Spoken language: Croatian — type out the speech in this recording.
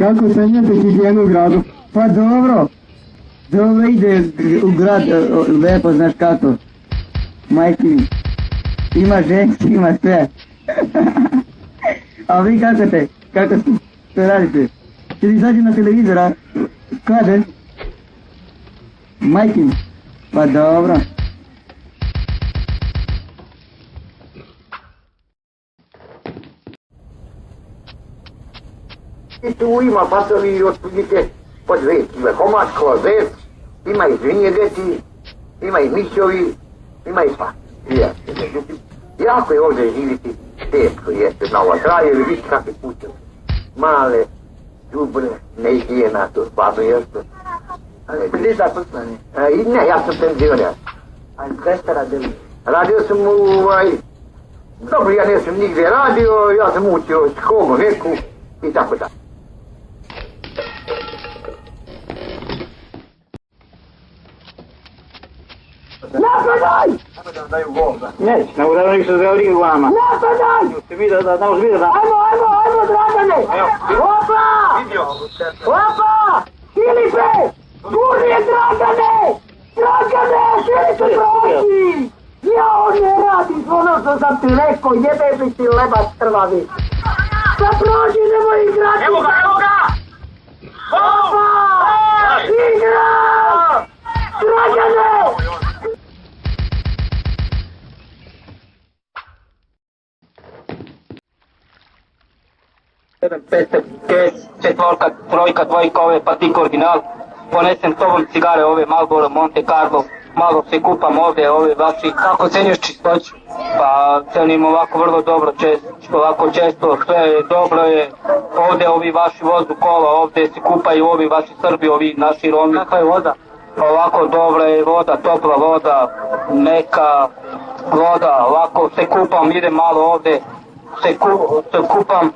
Kako se njete higijenu u gradu? Pa dobro. Dobro ide u grad, lepo, znaš kako. Majke mi. Ima ženski, ima sve. A vi kako ste? Što radite? Če li izađe na televizor, a? Kaže? Majke mi. Pa dobro. I tu ima pasovi otprilike po 2 kile komačkova, zec, ima i žinjedeci, ima i mišovi, ima i sva. Međutim, jako je ovdje živiti teško, jeste na ova kraje, ili vidite kakve kuće. Male, džubre, nehijena, to stvarno jeste. Gdje da poslani? Ne, ja sam penzioner. A gdje ste radili? Radio sam dobro, ja nisam nigdje radio, ja sam učio školu neku i tako da. Napadaj! Neće, ne udara ništa za velike glama. Napadaj! Ti vidi da ne može vidjeti da... Ajmo, Dragane! Opa! Opa! Filipe! Kurvi je Dragane! Filipe proći! Ja ne radiš ono što sam ti rekao, jebe bi ti lebac krvavi. Da prođi, nemoj igrati! Evo ga! Opa! Igra! Dragane! Četvorka, trojka, dvojka, ove Patik original. Ponesem tobom cigare, ove Marlboro, Monte Carlo. Malo se kupam ovdje, ove vaši. Kako cenješ čistoću? Pa cenim ovako vrlo dobro, ovako često, što je dobro je. Ovdje ovi vaši vozu kola, ovdje se kupaju ovi vaši Srbi, ovi naši Romi. Kakva je voda? Ovako dobra je voda, topla voda, meka voda, ovako se kupam, idem malo ovdje, se kupam.